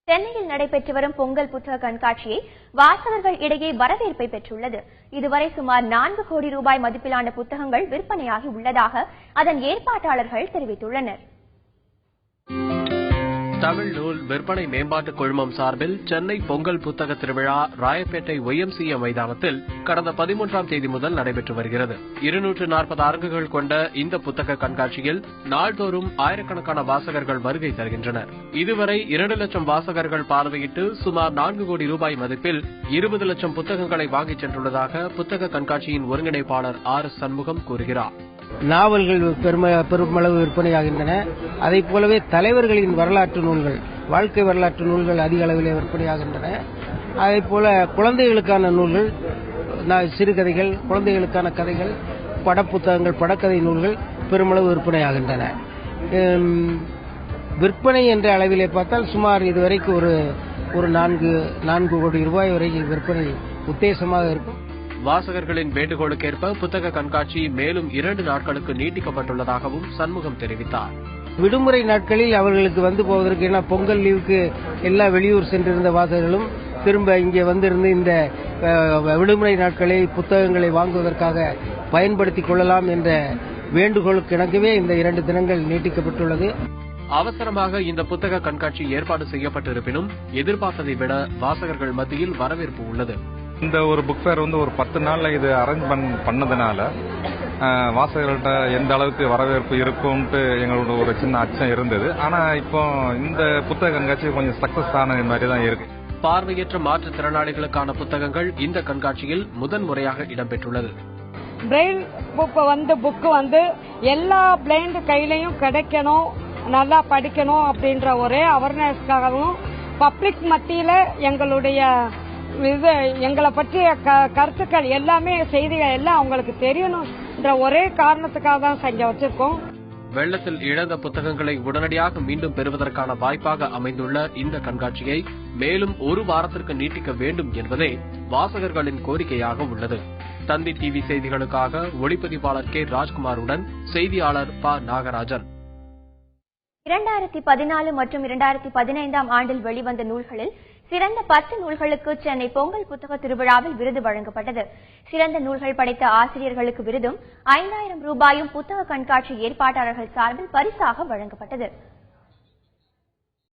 சென்னையில் நடைபெற்று வரும் பொங்கல் புத்தக கண்காட்சியை வாசகர்கள் இடையே வரவேற்பை பெற்றுள்ளது. இதுவரை சுமார் 4 கோடி ரூபாய் மதிப்பிலான புத்தகங்கள் விற்பனையாகி உள்ளதாக அதன் ஏற்பாட்டாளர்கள் தெரிவித்துள்ளனர். தமிழ் நூல் விற்பனை மேம்பாட்டு குழுமம் சார்பில் சென்னை பொங்கல் புத்தக திருவிழா ராயப்பேட்டை YMCA மைதானத்தில் கடந்த 13ஆம் தேதி முதல் நடைபெற்று வருகிறது. 240 அரங்குகள் கொண்ட இந்த புத்தக கண்காட்சியில் நாள்தோறும் ஆயிரக்கணக்கான வாசகர்கள் வருகை தருகின்றனர். இதுவரை 2 லட்சம் வாசகர்கள் பார்வையிட்டு சுமார் 4 கோடி ரூபாய் மதிப்பில் 20 லட்சம் புத்தகங்களை வாங்கிச் சென்றுள்ளதாக புத்தக கண்காட்சியின் ஒருங்கிணைப்பாளர் RS சண்முகம் கூறுகிறார். நாவல்கள் பெருமளவு விற்பனையாகின்றன. அதை போலவே தலைவர்களின் வரலாற்று நூல்கள், வாழ்க்கை வரலாற்று நூல்கள் அதிக அளவிலே விற்பனையாகின்றன. அதே போல குழந்தைகளுக்கான நூல்கள், சிறுகதைகள், குழந்தைகளுக்கான கதைகள், படப்புத்தகங்கள், படக்கதை நூல்கள் பெருமளவு விற்பனையாகின்றன. விற்பனை என்ற அளவிலே பார்த்தால் சுமார் இதுவரைக்கு ஒரு 4 கோடி ரூபாய் வரை விற்பனை உத்தேசமாக இருக்கும். வாசகர்களின் வேண்டுகோளுக்கேற்ப புத்தக கண்காட்சி மேலும் 2 நாட்களுக்கு நீட்டிக்கப்பட்டுள்ளதாகவும் சண்முகம் தெரிவித்தார். விடுமுறை நாட்களில் அவர்களுக்கு வந்து போவதற்கு, ஏன்னா பொங்கல் லீவுக்கு எல்லா வெளியூர் சென்றிருந்த வாசகர்களும் திரும்ப இங்கே வந்திருந்து இந்த விடுமுறை நாட்களை புத்தகங்களை வாங்குவதற்காக பயன்படுத்திக் கொள்ளலாம் என்ற வேண்டுகோளுக்கு இணங்கவே இந்த 2 தினங்கள் நீட்டிக்கப்பட்டுள்ளது. அவசரமாக இந்த புத்தக கண்காட்சி ஏற்பாடு செய்யப்பட்டிருப்பினும் எதிர்பார்த்ததை விட வாசகர்கள் மத்தியில் வரவேற்பு உள்ளது. இந்த ஒரு புக் ஃபேர் ஒரு 10 நாள்ல இது அரேஞ்ச் பண்ணதுனால வாசகர்கள்ட்ட எந்த அளவுக்கு வரவேற்பு இருக்கும்ட்டு எங்களோட ஒரு சின்ன அச்சம் இருந்தது. ஆனா இப்போ இந்த புத்தக கண்காட்சி கொஞ்சம் சக்சஸ் ஆன மாதிரி தான் இருக்கு. பார்வையற்ற மாற்றுத்திறனாளிகளுக்கான புத்தகங்கள் இந்த கண்காட்சியில் முதன்முறையாக இடம்பெற்றுள்ளது. பிரெயில் புக் எல்லா பிளைண்ட் கையிலையும் கிடைக்கணும், நல்லா படிக்கணும் அப்படின்ற ஒரே அவேர்னஸ்க்காகவும் பப்ளிக் மத்தியில எங்களை பற்றிய கருத்துக்கள் எல்லாமே, செய்திகள் எல்லாம் அவங்களுக்கு தெரியணும்ன்ற ஒரே காரணத்துக்காக தான் செஞ்சு வச்சிருக்கோம். வெள்ளத்தில் இழந்த புத்தகங்களை உடனடியாக மீண்டும் பெறுவதற்கான வாய்ப்பாக அமைந்துள்ள இந்த கண்காட்சியை மேலும் 1 வாரத்திற்கு நீட்டிக்க வேண்டும் என்பதே வாசகர்களின் கோரிக்கையாக உள்ளது. தந்தி டிவி செய்திகளுக்காக ஒளிப்பதிவாளர் K. ராஜ்குமாருடன் செய்தியாளர் ப. நாகராஜன். 2014 மற்றும் 2015ஆம் ஆண்டில் வெளிவந்த நூல்களில் சிறந்த 10 நூல்களுக்கு சென்னை பொங்கல் புத்தக திருவிழாவில் விருது வழங்கப்பட்டது. சிறந்த நூல்கள் படைத்த ஆசிரியர்களுக்கு விருதும் 5000 ரூபாயும் புத்தக கண்காட்சி ஏற்பாட்டாளர்கள் சார்பில் பரிசாக வழங்கப்பட்டது.